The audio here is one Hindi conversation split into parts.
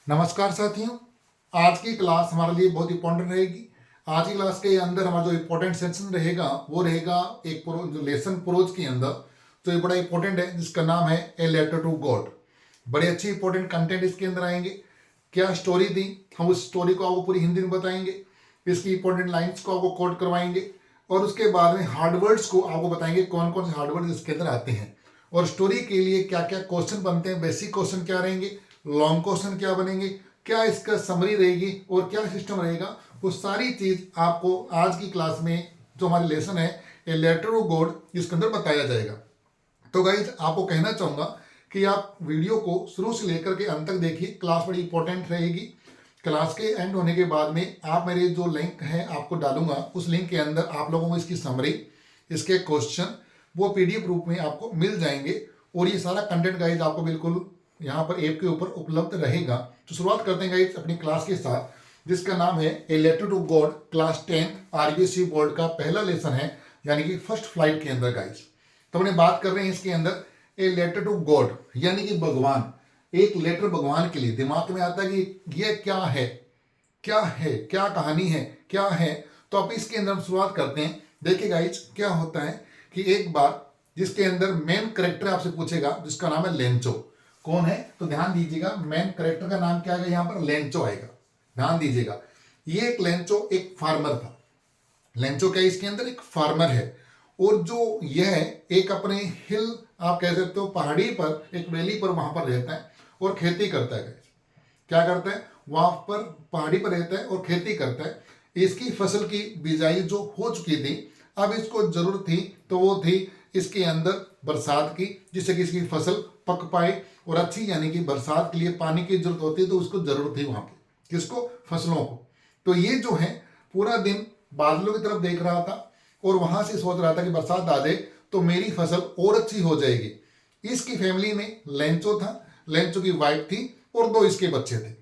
नमस्कार साथियों। आज की क्लास हमारे लिए बहुत इंपॉर्टेंट रहेगी। आज की क्लास के अंदर हमारा जो इम्पोर्टेंट सेक्शन रहेगा वो रहेगा एक जो लेसन प्रोज के अंदर। तो ये बड़ा इंपॉर्टेंट है जिसका नाम है ए लेटर टू गॉड। बड़े अच्छे इंपॉर्टेंट कंटेंट इसके अंदर आएंगे। क्या स्टोरी थी, हम उस स्टोरी को आपको पूरी हिंदी में बताएंगे, इसकी इंपॉर्टेंट लाइन्स को आपको कोट करवाएंगे और उसके बाद में हार्ड वर्ड्स को आपको बताएंगे कौन कौन से हार्ड वर्ड्स इसके अंदर आते हैं और स्टोरी के लिए क्या क्या क्वेश्चन बनते हैं, बेसिक क्वेश्चन क्या रहेंगे, लॉन्ग क्वेश्चन क्या बनेंगे, क्या इसका समरी रहेगी और क्या सिस्टम रहेगा, वो सारी चीज आपको आज की क्लास में जो हमारी लेसन है ए लेटर टू गॉड इसके अंदर बताया जाएगा। तो गाइज आपको कहना चाहूंगा कि आप वीडियो को शुरू से लेकर के अंत तक देखिए, क्लास बड़ी इंपॉर्टेंट रहेगी। क्लास के एंड होने के बाद में आप मेरे जो लिंक है आपको डालूंगा, उस लिंक के अंदर आप लोगों को इसकी समरी, इसके क्वेश्चन वो पीडीएफ रूप में आपको मिल जाएंगे और ये सारा कंटेंट गाइज आपको बिल्कुल यहाँ पर ऐप के ऊपर उपलब्ध रहेगा। तो शुरुआत करते हैं गाइज अपनी क्लास के साथ जिसका नाम है a letter to God, class 10 RBSE board का पहला लेसन है, यानी कि फर्स्ट फ्लाइट के अंदर गाइज। तो हमने बात कर रहे हैं इसके अंदर ए लेटर टू गॉड यानी कि भगवान, एक लेटर भगवान के लिए। दिमाग में आता है कि ये क्या है, क्या है, क्या कहानी है, क्या है। तो अब इसके अंदर हम शुरुआत करते हैं। देखिए गाइज क्या होता है कि एक बार जिसके अंदर मेन करेक्टर आपसे पूछेगा जिसका नाम है लेंचो। कौन है तो ध्यान दीजिएगा, मेन करेक्टर का नाम क्या आएगा, यहां पर लेंचो आएगा। ध्यान दीजिएगा, ये एक लेंचो एक फार्मर था। लेंचो क्या इसके अंदर एक फार्मर है और जो यह एक अपने हिल आप कह सकते हो पहाड़ी पर, एक वैली पर वहां पर रहता है और खेती करता है। क्या करता है, वहां पर पहाड़ी पर रहता है और खेती करता है। इसकी फसल की बिजाई जो हो चुकी थी, अब इसको जरूरत थी तो वो थी इसके अंदर बरसात की, जिससे कि इसकी फसल पक पाए और अच्छी, यानी कि बरसात के लिए पानी की जरूरत होती है तो उसको जरूरत थी वहां पे, किसको, फसलों को। तो ये जो है पूरा दिन बादलों की तरफ देख रहा था और वहां से सोच रहा था कि बरसात आ जाए तो मेरी फसल और अच्छी हो जाएगी। इसकी फैमिली में लेंचो था, लेंचो की वाइफ थी और 2 इसके बच्चे थे।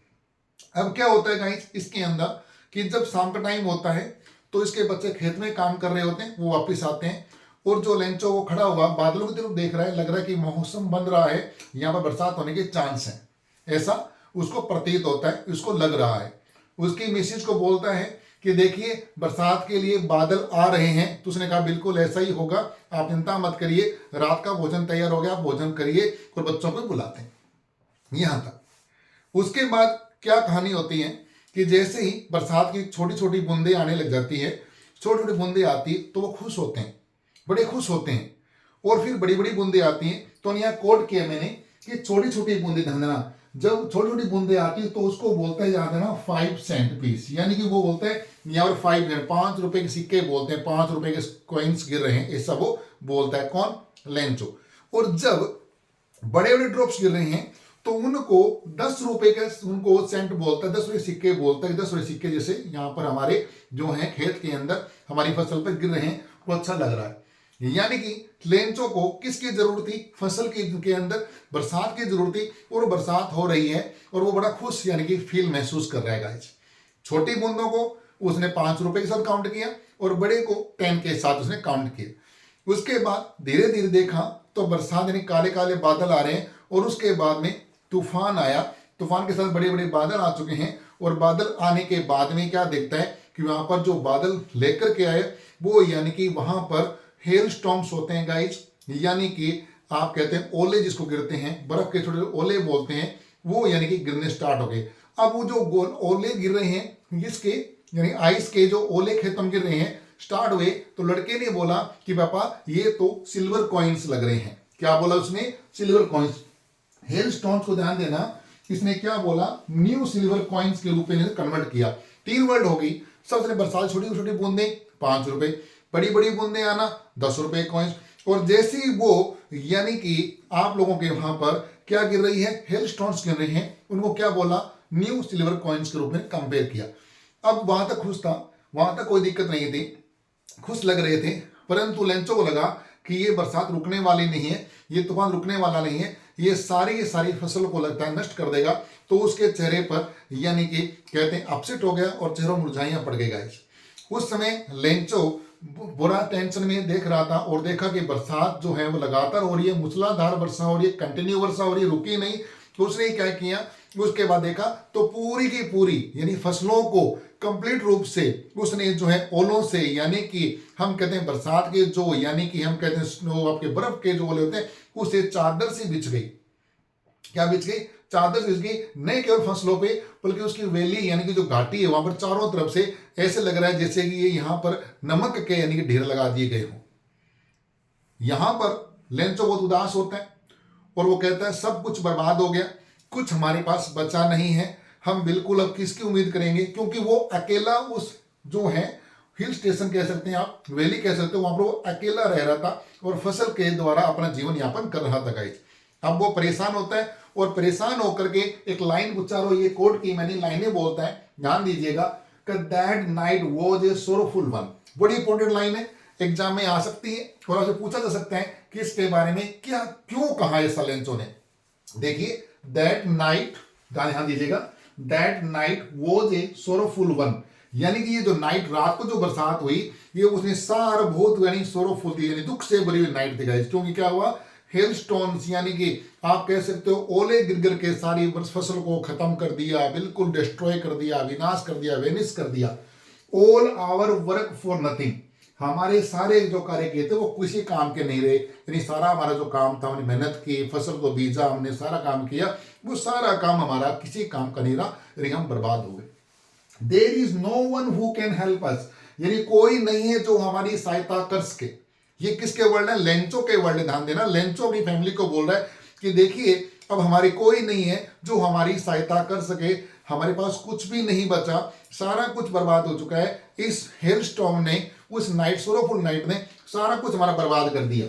अब क्या होता है गाइस इसके अंदर कि जब शाम का टाइम होता है तो इसके बच्चे खेत में काम कर रहे होते हैं, वो वापस आते हैं और जो लेंचो वो खड़ा हुआ बादलों की तरफ देख रहा है, लग रहा है कि मौसम बन रहा है, यहाँ पर बरसात होने के चांस हैं, ऐसा उसको प्रतीत होता है, उसको लग रहा है। उसकी मिसेज को बोलता है कि देखिए बरसात के लिए बादल आ रहे हैं। तो उसने कहा बिल्कुल ऐसा ही होगा, आप चिंता मत करिए, रात का भोजन तैयार हो गया, आप भोजन करिए और बच्चों को बुलाते हैं। यहां तक उसके बाद क्या कहानी होती है कि जैसे ही बरसात की छोटी छोटी बूंदे आने लग जाती है, छोटी छोटी बूंदे आती है तो वो खुश होते हैं, बड़े खुश होते हैं। और फिर बड़ी बड़ी बूंदे आती हैं तो यहाँ कोट किया मैंने कि छोटी छोटी बूंदे ध्यान देना, जब छोटी छोटी बूंदे आती है तो उसको बोलता है याद देना 5 सेंट पीस, यानी कि वो बोलता है यहाँ पर 5 रुपए के सिक्के बोलते हैं, 5 रुपए के कॉइन्स गिर रहे हैं, ऐसा वो बोलता है। कौन, लेंचो। और जब बड़े बड़े ड्रॉप्स गिर रहे हैं तो उनको 10 रुपए का उनको सेंट बोलता है, 10 रुपए सिक्के बोलता है। 10 रुपए सिक्के जैसे यहाँ पर हमारे जो है खेत के अंदर हमारी फसल पर गिर रहे हैं, वो अच्छा लग रहा है। यानी कि लेंचो को किसकी जरूरत थी, फसल के अंदर बरसात की जरूरत थी और बरसात हो रही है और वो बड़ा खुश यानी कि फील महसूस कर रहा है गाइस। छोटी बूंदों को उसने 5 रुपए के साथ काउंट किया और बड़े को 10 के साथ उसने काउंट किया। उसके बाद धीरे धीरे देखा तो बरसात यानी काले काले बादल आ रहे हैं और उसके बाद में तूफान आया। तूफान के साथ बड़े बड़े बादल आ चुके हैं और बादल आने के बाद में क्या देखता है कि वहां पर जो बादल लेकर के आए वो यानी कि वहां पर हेल स्टॉर्म्स होते हैं गाइस, यानी कि आप कहते हैं ओले जिसको गिरते हैं, बर्फ के छोटे ओले बोलते हैं, वो यानी कि गिरने स्टार्ट हो गए। अब वो जो ओले गिर रहे हैं इसके यानी आइस के जो ओले खेतों में गिर रहे हैं स्टार्ट हुए तो लड़के ने बोला कि पापा ये तो सिल्वर कॉइन्स लग रहे हैं। क्या बोला उसने, सिल्वर कॉइन्स। हेल स्टोन्स को ध्यान देना, इसने क्या बोला, न्यू सिल्वर कॉइन्स के रूप में कन्वर्ट किया। 3 वर्ड होगी। सबसे बरसात छोटी छोटी बूंदे 5 रुपए, बड़ी बड़ी बूंदे आना 10 रुपए कॉइन्स। और जैसे ही वो यानी कि आप लोगों के वहां पर क्या गिर रही है, हेल स्टोन्स गिर रही हैं, उनको क्या बोला, न्यू सिल्वर कॉइन्स के रूप में कंपेयर किया। अब वहां तक खुश था, वहां तक कोई दिक्कत नहीं थी, खुश लग रहे थे। परंतु लेंचो को लगा कि ये बरसात रुकने वाली नहीं है, ये तूफान रुकने वाला नहीं है, ये सारी फसल को लगता है नष्ट कर देगा। तो उसके चेहरे पर यानी कि कहते हैं अपसेट हो गया और चेहरों मुरझाइयां पड़ गई गाइस। उस समय लेंचो बुरा टेंशन में देख रहा था और देखा कि बरसात जो है वो लगातार हो रही है, मूसलाधार वर्षा हो रही है, कंटिन्यू वर्षा हो रही है, रुकी नहीं। तो उसने क्या किया उसके बाद देखा तो पूरी की पूरी यानी फसलों को कंप्लीट रूप से उसने जो है ओलों से, यानी कि हम कहते हैं बरसात के जो, यानी कि हम कहते हैं स्नो, आपके बर्फ के जो ओले होते हैं, उसे चादर से बिछ गई। क्या बिछ गई? चादर से बिछ गई। नहीं केवल फसलों पे बल्कि उसकी वैली यानी कि जो घाटी है वहां पर चारों तरफ से ऐसे लग रहा है जैसे कि ये यहां पर नमक के यानी कि ढेर लगा दिए गए हों। यहां पर लेंचो बहुत उदास होता है और वो कहता है सब कुछ बर्बाद हो गया, कुछ हमारे पास बचा नहीं है, हम बिल्कुल अब किसकी उम्मीद करेंगे, क्योंकि वो अकेला उस जो है हिल स्टेशन कह सकते हैं आप, वैली कह सकते हो, वहां पर वो अकेला रह रहा था और फसल के द्वारा अपना जीवन यापन कर रहा था गाइस। अब वो परेशान होता है और परेशान होकर के एक लाइन उच्चारो, ये कोड की मैंने लाइनें बोलता है, ध्यान दीजिएगा। That night was a sorrowful one, बड़ी इंपॉर्टेंट लाइन है, एग्जाम में आ सकती है और आपसे पूछा जा सकता है कि इसके बारे में क्या क्यों कहा है लेंचो ने। देखिए दैट नाइट, ध्यान दीजिएगा, that night was a sorrowful one, यानी कि ये जो नाइट, रात को जो बरसात हुई, ये उसने सारभूत यानी सोरोफुल थी, यानी दुख से भरी हुई नाइट थी गाइस। क्योंकि क्या हुआ, हेलस्टोन्स यानी कि आप कह सकते हो ओले गिर गिर के सारी फसल को खत्म कर दिया, बिल्कुल डिस्ट्रॉय कर दिया, विनाश कर दिया, वेनिश कर दिया। All our work for nothing, हमारे सारे जो कार्य किए थे वो किसी काम के नहीं रहे, यानी सारा हमारा जो काम था, हमने मेहनत की, फसल को बीजा, हमने सारा काम किया, वो सारा काम हमारा किसी काम का नहीं रहा, यानी हम बर्बाद हो गए। There is no one who can help us, यानी कोई नहीं है जो हमारी सहायता कर सके। ये किसके वर्ड है? लेंचो के वर्ड है, ध्यान देना। लेंचो अपनी फैमिली को बोल रहा है कि देखिए अब हमारी कोई नहीं है जो हमारी सहायता कर सके, हमारे पास कुछ भी नहीं बचा, सारा कुछ बर्बाद हो चुका है। इस हेल स्टॉर्म ने, उस नाइट, सोरोफुल नाइट ने सारा कुछ हमारा बर्बाद कर दिया।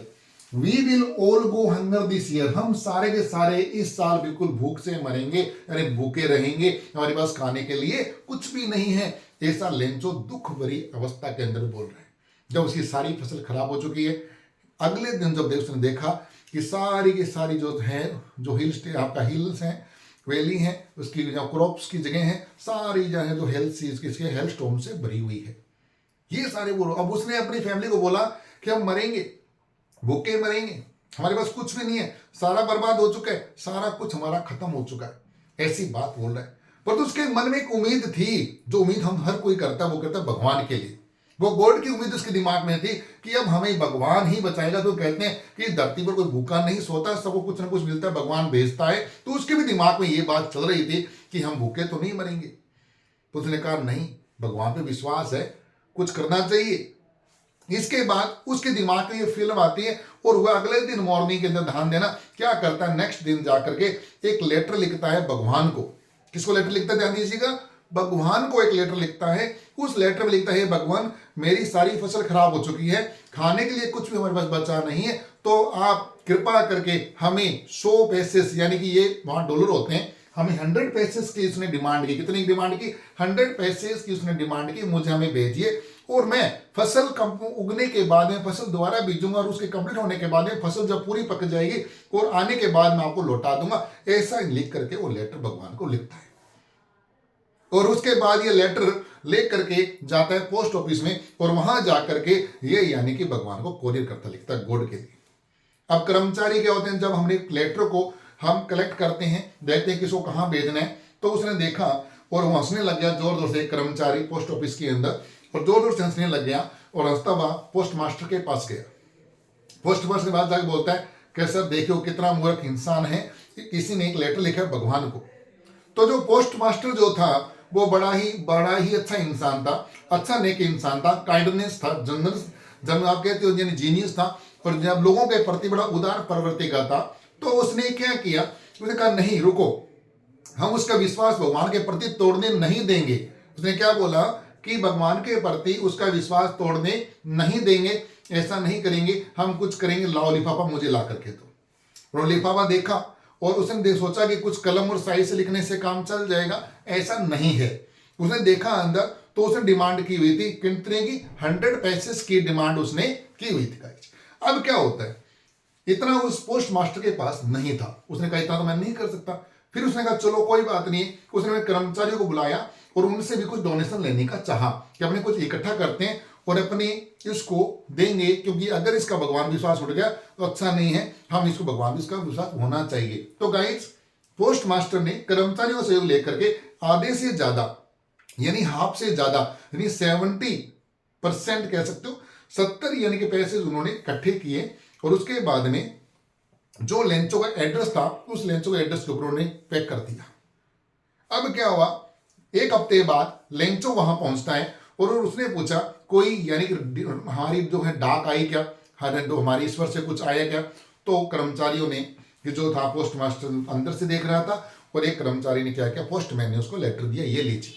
We will all go hunger this year, हम सारे के सारे इस साल बिल्कुल भूख से मरेंगे, यानी भूखे रहेंगे, हमारे पास खाने के लिए कुछ भी नहीं है। ऐसा लेंचो दुख भरी अवस्था के अंदर बोल रहे हैं जब उसकी सारी फसल खराब हो चुकी है। अगले दिन जब उसने देखा कि सारी की सारी जो है, जो हिल स्टे आपका हिल्स हैं, वैली हैं, उसकी जो क्रॉप्स की जगह है, सारी जो है जो हेल्थ सीज की हेल्थ स्टॉर्म से भरी हुई है। ये सारे बोलो। अब उसने अपनी फैमिली को बोला कि हम मरेंगे, भूखे मरेंगे, हमारे पास कुछ भी नहीं है, सारा बर्बाद हो चुका है, सारा कुछ हमारा खत्म हो चुका है, ऐसी बात बोल रहा है। पर तो उसके मन में एक उम्मीद थी, जो उम्मीद हम हर कोई करता है, वो करता है भगवान के लिए। वो गॉड की उम्मीद उसके दिमाग में थी कि अब हमें भगवान ही बचाएगा। तो कहते हैं कि धरती पर कोई भूखा नहीं सोता, सबको कुछ ना कुछ मिलता है, भगवान भेजता है। तो उसके भी दिमाग में ये बात चल रही थी कि हम भूखे तो नहीं मरेंगे। तो उसने कहा नहीं, भगवान पे विश्वास है, कुछ करना चाहिए। इसके बाद उसके दिमाग में ये फिल्म आती है और वह अगले दिन मॉर्निंग के अंदर, ध्यान देना, क्या करता है, नेक्स्ट दिन जाकर के एक लेटर लिखता है भगवान को। किसको लेटर लिखता है? ध्यान दीजिएगा, भगवान को एक लेटर लिखता है। उस लेटर में लिखता है, भगवान मेरी सारी फसल खराब हो चुकी है, खाने के लिए कुछ भी हमारे पास बचा नहीं है, तो आप कृपा करके हमें 100 पैसे, यानी कि ये वहां डॉलर होते हैं, हमें 100 पैसे की उसने डिमांड की। कितनी डिमांड की? 100 पैसे की उसने डिमांड की, मुझे हमें भेजिए और मैं फसल उगने के बाद में फसल दोबारा बीजूंगा और उसके कंप्लीट होने के बाद में फसल जब पूरी पक जाएगी और आने के बाद मैं आपको लौटा दूंगा। ऐसा लिख करके वो लेटर भगवान को लिखता है और उसके बाद ये लेटर लेकर के जाता है पोस्ट ऑफिस में और वहां जाकर के ये यानी कि भगवान को कोरियर करता, लिखता है गॉड के लिए। अब कर्मचारी क्या होते हैं, जब हमने लेटर को हम कलेक्ट करते हैं, देखते हैं किसको कहां भेजना है, तो उसने देखा और वो हंसने लग गया जोर जोर से, कर्मचारी पोस्ट ऑफिस के अंदर, और जोर जोर से हंसने लग गया और हंसता हुआ पोस्ट मास्टर के पास गया। पोस्ट मास्टर के पास जाकर बोलता है कि सर देखियो कितना मूर्ख इंसान है, किसी ने एक लेटर लिखा है भगवान को। तो जो पोस्ट मास्टर जो था वो बड़ा ही अच्छा इंसान था, अच्छा नेक इंसान था, काइंडनेस था, जन आप कहते हो यानी जीनियस था, और जब लोगों के प्रति बड़ा उदार प्रवृत्ति का था। तो उसने क्या किया, उसने कहा नहीं रुको, हम उसका विश्वास भगवान के प्रति तोड़ने नहीं देंगे। उसने क्या बोला कि भगवान के प्रति उसका विश्वास तोड़ने नहीं देंगे, ऐसा नहीं करेंगे, हम कुछ करेंगे, लाओ लिफाफा मुझे ला करके दो। और लिफाफा देखा और उसने सोचा कि कुछ कलम और स्याही से लिखने से काम चल जाएगा, ऐसा नहीं है। उसने देखा अंदर तो उसने डिमांड की हुई थी कितने की, 100 पैसे की डिमांड उसने की हुई थी। अब क्या होता है, इतना उस पोस्ट मास्टर के पास नहीं था, उसने कहा इतना तो मैं नहीं कर सकता। फिर उसने कहा चलो कोई बात नहीं, उसने कर्मचारियों को बुलाया और उनसे भी कुछ डोनेशन लेने का चाहा कि अपने कुछ इकट्ठा करते हैं और अपने इसको देंगे, क्योंकि अगर इसका भगवान विश्वास उठ गया तो अच्छा नहीं है, हम इसको भगवान इसका विश्वास होना चाहिए। तो गाइस पोस्ट मास्टर ने कर्मचारियों से लेकर के आधे से ज्यादा यानी हाफ से ज्यादा यानी 70% कह सकते हो, 70 यानी कि पैसे उन्होंने इकट्ठे किए और उसके बाद में जो लेंचो का एड्रेस था उस लेंचो के एड्रेस के ऊपर उन्होंने पैक कर दिया। अब क्या हुआ, एक हफ्ते बाद लेंचो वहां पहुंचता है और उसने पूछा कोई यानी कि हमारी जो है डाक आई क्या, हमारी ईश्वर से कुछ आया क्या। तो कर्मचारियों ने कि जो था पोस्ट मास्टर अंदर से देख रहा था और एक कर्मचारी ने क्या किया, पोस्टमैन ने उसको लेटर दिया, ये लीजिए।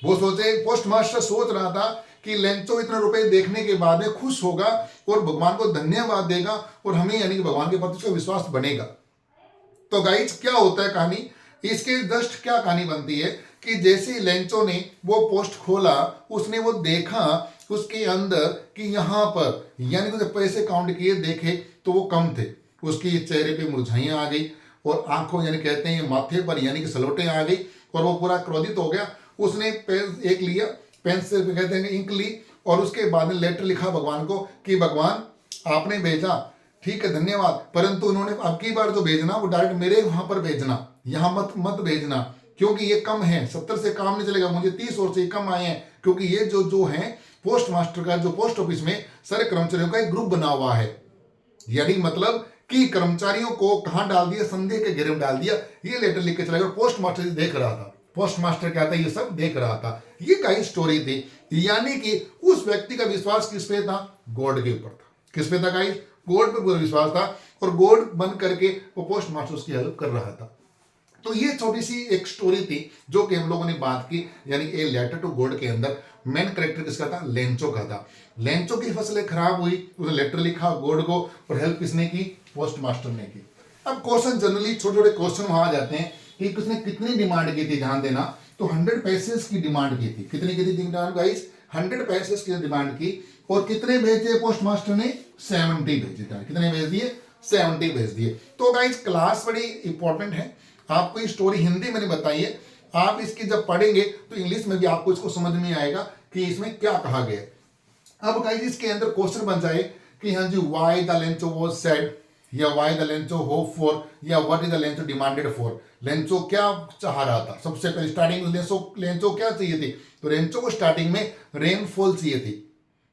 वो सोचे, पोस्ट मास्टर सोच रहा था कि लेंचो इतने रुपए देखने के बाद में खुश होगा और भगवान को धन्यवाद देगा और हमें यानी कि भगवान के प्रति उसका विश्वास बनेगा। तो गाइस क्या होता है कहानी, इसके जस्ट क्या कहानी बनती है कि जैसे लेंचो ने वो पोस्ट खोला, उसने वो देखा उसके अंदर कि यहाँ पर यानी कि पैसे काउंट किए देखे तो वो कम थे, उसकी चेहरे पे मुरझाइयां आ गई और आंखों यानी कहते हैं माथे पर यानी कि सलोटे आ गई और वो पूरा क्रोधित हो गया। उसने पेन एक लिया, पेन से कहते हैं इंक ली और उसके बाद में लेटर लिखा भगवान को कि भगवान आपने भेजा, ठीक है धन्यवाद, परंतु उन्होंने अब की बार जो भेजना वो डायरेक्ट मेरे वहां पर भेजना, यहाँ मत भेजना क्योंकि ये कम है, 70 से काम नहीं चलेगा, मुझे 30 और से कम आए हैं क्योंकि ये जो है पोस्ट मास्टर का जो पोस्ट ऑफिस में सारे कर्मचारियों का एक ग्रुप बना हुआ है। यानी मतलब कि कर्मचारियों को कहां डाल दिया, संदेह के घेरे में डाल दिया। ये लेटर लिख के चला गया, पोस्ट मास्टर देख रहा था, पोस्ट मास्टर क्या था ये सब देख रहा था। ये कई स्टोरी थी, यानी कि उस व्यक्ति का विश्वास किस पे था, गॉड के ऊपर था। किस पे था गाइस, गॉड पे पूरा विश्वास था और गॉड बन करके वो पोस्ट मास्टर उसकी हेल्प कर रहा था। तो ये छोटी सी एक स्टोरी थी जो कि हम लोगों ने बात की, यानी ए लेटर टू गॉड के अंदर मेन कैरेक्टर किसका था, लेंचो का था। लेंचो की फसलें खराब हुई, उसने लेटर लिखा गॉड को और हेल्प किसने की, पोस्ट मास्टर ने की। अब क्वेश्चन जनरली छोटे छोटे क्वेश्चन वहां आ जाते हैं कि किसने कितनी डिमांड की थी, ध्यान देना। तो 100 पैसे की डिमांड की थी, कितनी की थी डिमांड गाइस, 100 पैसे की डिमांड की और कितने भेजे पोस्ट मास्टर ने, 70 भेजे थे। कितने भेज दिए, 70 भेज दिए। तो गाइस क्लास बड़ी इंपॉर्टेंट है, आपको ये स्टोरी हिंदी में नहीं बताई है, आप इसकी जब पढ़ेंगे तो इंग्लिश में भी आपको इसको समझ में आएगा कि इसमें क्या कहा गया। अब गाइस इसके अंदर क्वेश्चन बन जाए कि हाँ जी why the Lencho was sad या why the Lencho hope for या what is the Lencho demanded for. Lencho क्या चाह रहा था, सबसे पहले स्टार्टिंग लेंचो क्या चाहिए थी, तो लेंचो को स्टार्टिंग में रेनफॉल चाहिए थी।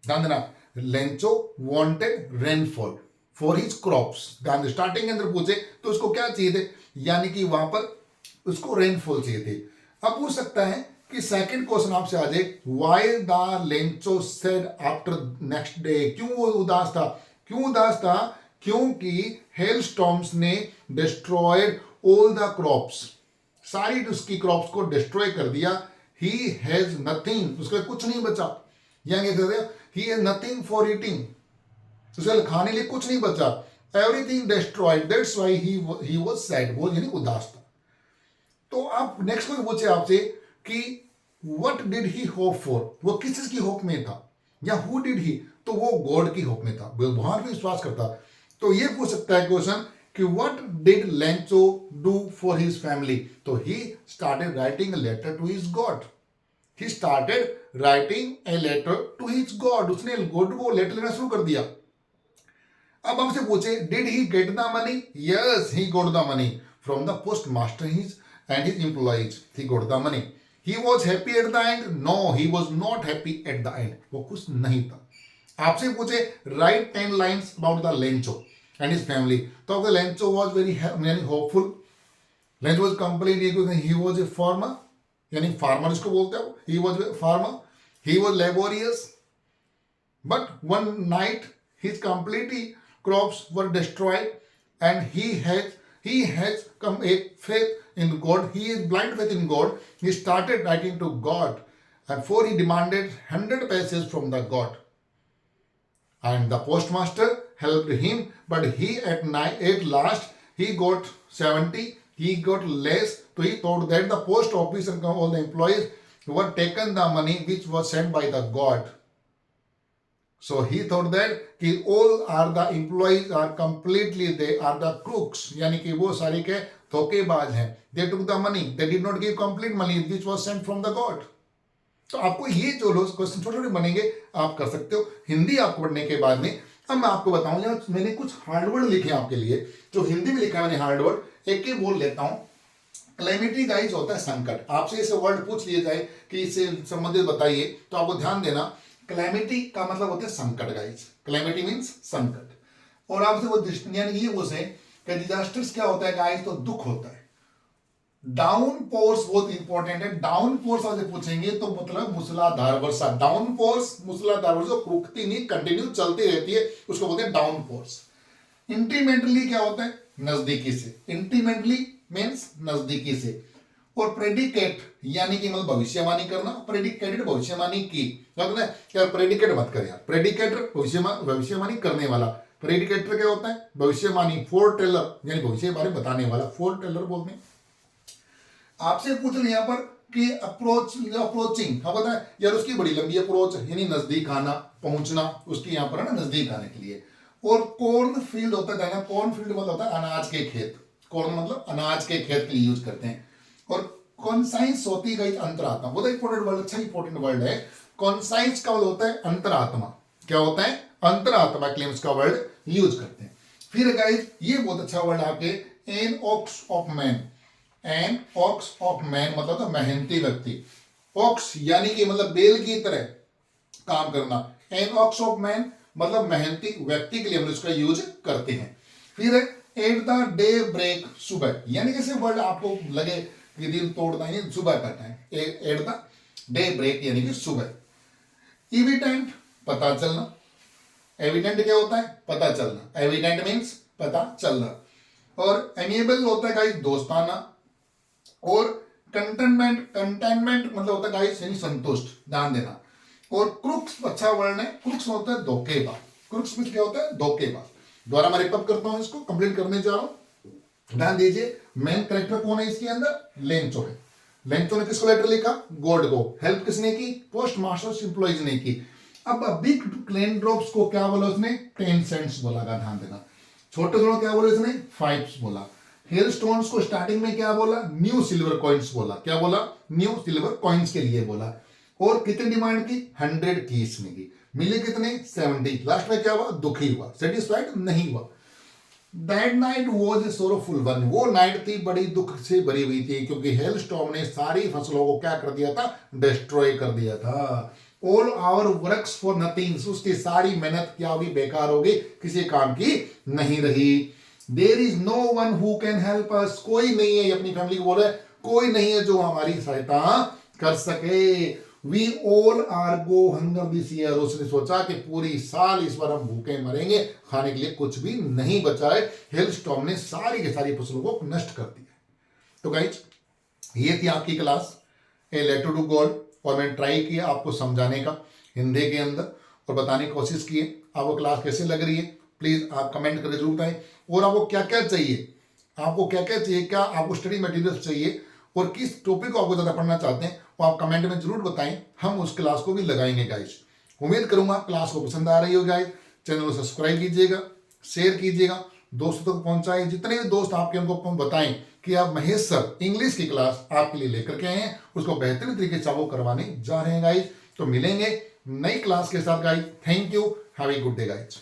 ध्यान देना, Lencho wanted rainfall for his crops. ध्यान दे, स्टार्टिंग के अंदर पूछे तो उसको क्या चाहिए थे, यानी कि वहां पर उसको रेनफॉल चाहिए थे। अब पूछ सकता है कि सेकंड क्वेश्चन आपसे आ जाए, why the Lencho said after next day, क्यों वो उदास था, क्यों उदास था, क्योंकि हेल स्टॉर्म्स ने डिस्ट्रॉयड ऑल द क्रॉप्स, सारी उसकी क्रॉप्स को डिस्ट्रॉय कर दिया। ही हैज नथिंग, उसका कुछ नहीं बचा, यानी he has nothing for eating, उसके खाने लिए कुछ नहीं बचा, everything destroyed, that's why he was sad, वो यानी उदास था। तो अब नेक्स्ट क्वेश्चन पूछे आपसे कि what did he hope for, वो किस चीज की होप में था, या हु डिड ही, तो वो गॉड की होप में था, भगवान पे विश्वास करता। तो ये पूछ सकता है क्वेश्चन कि what did Lencho do for his family, तो he started writing a letter to his God, he started writing a letter to his God, उसने गॉड को लेटर लिखना शुरू कर दिया। अब हमसे पूछे did he get the money, yes he got the money from the post master his and his employees, he got the money. He was happy at the end, no he was not happy at the end, वो खुश नहीं था। आपसे पूछे write 10 lines about the Lencho and his family, तो the Lencho was very hopeful, Lencho was complete, he was a farmer, यानी farmer इसको बोलते हैं, he was a farmer, he was laborious, but one night his completely crops were destroyed and he has come a faith in God, he is blind faith in God, he started writing to God and for he demanded 100 pages from the God and the postmaster helped him, but he at last he got 70, he got less, so he thought that the post office and all the employees were taken the money which was sent by the God. So he thought that all are the employees are completely, they are the crooks, यानी कि वो सारे के धोखेबाज हैं, they took the money, they did not give complete money which was sent from the God. तो आपको ये जो क्वेश्चन छोटे छोटे बनेंगे आप कर सकते हो। हिंदी आपको पढ़ने के बाद में अब मैं आपको बताऊं यार, मैंने कुछ हार्ड वर्ड लिखे आपके लिए, जो हिंदी में लिखा है मैंने हार्ड वर्ड, एक ही बोल लेता हूं। क्लेमिटी गाइज होता है संकट। आपसे इसे वर्ड पूछ लिया जाए कि इससे संबंधित बताइए, तो आपको ध्यान देना, क्लेमिटी का मतलब होता है संकट गाइज। क्लेमिटी मीन्स संकट। और आपसे वो यानी ये पूछे कि डिजास्टर्स क्या होता है गाइज, तो दुख होता है। डाउन पोर्स बहुत इंपॉर्टेंट है। डाउन पोर्स आपसे पूछेंगे तो मतलब मूसलाधार वर्षा। डाउन पोर्स मूसलाधार वर्षा रुकती नहीं, कंटिन्यू चलती रहती है, उसको बोलते हैं डाउन पोर्स। इंटीमेंटली क्या होता है, नजदीकी से। इंटीमेंटली मीन्स नजदीकी से। और प्रेडिकेट यानी कि मतलब भविष्यवाणी करना। प्रेडिकेटेड भविष्यवाणी की, मतलब प्रेडिकेट मत कर यार, प्रेडिकेटर भविष्यवाणी करने वाला। प्रेडिकेटर क्या होता है, भविष्यवाणी। फोर टेलर यानी भविष्य के बारे में बताने वाला, फोर टेलर बोलते हैं। आपसे पूछ रहे यहाँ पर कि अप्रोचिंग, हाँ पता है यार, उसकी बड़ी लंबी अप्रोच यानी नजदीक आना, पहुंचना, उसकी यहाँ पर है ना नजदीक आने के लिए। और कॉर्न फील्ड होता है, कॉर्न फील्ड मतलब होता है अनाज के खेत। कॉर्न मतलब अनाज के खेत के लिए यूज करते हैं। और कॉन्साइंस होती है अंतरात्मा, बहुत इंपॉर्टेंट वर्ड, अच्छा इंपॉर्टेंट वर्ड है। कॉन्साइंस का होता है अंतरात्मा। क्या होता है, अंतरात्मा के लिए उसका वर्ड यूज करते हैं। फिर गाइस ये बहुत अच्छा वर्ड आपके, an ox of man. An ox of man मतलब तो मेहनती व्यक्ति। ऑक्स यानी कि मतलब बैल की तरह काम करना। एन ऑक्स ऑफ मैन मतलब मेहनती व्यक्ति के लिए हम इसका यूज करते हैं। फिर एट द डे ब्रेक, सुबह, यानी कैसे वर्ड आपको लगे कि दिन तोड़ना है, सुबह का time. At the day break यानी कि सुबह। इविडेंट पता चलना। एविडेंट क्या होता है, पता चलना। एविडेंट मीन्स पता चलना। और एमिएबल होता है गाइस दोस्ताना। और कंटेनमेंट मतलब होता है गाइस यानी संतुष्ट, ध्यान देना। और क्रुक्स अच्छा वर्ण है, क्रुक्स होता है धोखेबाज। क्रुक्स में क्या होता है, धोखेबाज। दोबारा मैं रिकअप करता हूं, इसको कंप्लीट करने जा रहा हूं, ध्यान दीजिए। मेन कैरेक्टर कौन है इसके अंदर, लेंचो है। लेंचो ने किसको लेटर लिखा, गॉड को। हेल्प किसने की, पोस्ट मास्टर्स एम्प्लॉइज ने की। अब बिग रेन ड्रॉप्स को क्या बोला उसने, 10 सेंट्स बोला, ध्यान देना। छोटे थोड़ा क्या बोला इसने, 5 बोला। हेल स्टोन्स को स्टार्टिंग में क्या बोला, न्यू सिल्वर कॉइन्स बोला। क्या बोला, न्यू सिल्वर कॉइन्स के लिए बोला। और कितनी डिमांड की, 100 की इसने की। मिले कितने, 70। लास्ट में क्या हुआ, दुखी हुआ, सेटिस्फाइड नहीं हुआ। That night was a sorrowful one, वो नाइट थी बड़ी दुख से भरी हुई थी, क्योंकि हेल स्टॉर्म ने सारी फसलों को क्या कर दिया था, डिस्ट्रॉय कर दिया था। All our works for nothing, उसकी सारी मेहनत क्या होगी, बेकार होगी, किसी काम की नहीं रही। There is no one who can help us, कोई नहीं है, अपनी फैमिली को बोल रहा है, कोई नहीं है जो हमारी सहायता कर सके। We all are go hunger this year, उसने सोचा कि पूरी साल इस बार हम भूखे मरेंगे, खाने के लिए कुछ भी नहीं बचा है। हेल स्टॉर्म ने सारी की सारी फसलों को नष्ट कर दिया। तो गाइज ये थी आपकी class a letter to God, और मैंने ट्राई किया आपको समझाने का हिंदी के अंदर और बताने की कोशिश की। आपको क्लास कैसे लग रही है प्लीज आप कमेंट करके जरूर बताएं। और आपको क्या क्या चाहिए, आपको क्या क्या चाहिए, क्या आपको स्टडी मटेरियल्स चाहिए और किस टॉपिक को आपको ज़्यादा पढ़ना चाहते हैं, वो आप कमेंट में जरूर बताएं, हम उस क्लास को भी लगाएंगे गाइज। उम्मीद करूंगा क्लास को पसंद आ रही हो गाइज। चैनल को सब्सक्राइब कीजिएगा, शेयर कीजिएगा, दोस्तों तक पहुंचाएं। जितने भी दोस्त आपके उनको बताएं कि आप महेश सर इंग्लिश की क्लास आपके लिए लेकर के आए हैं, उसको बेहतरीन तरीके से वो करवाने जा रहे हैं गाइज। तो मिलेंगे नई क्लास के साथ guys. Thank you, have a good day guys.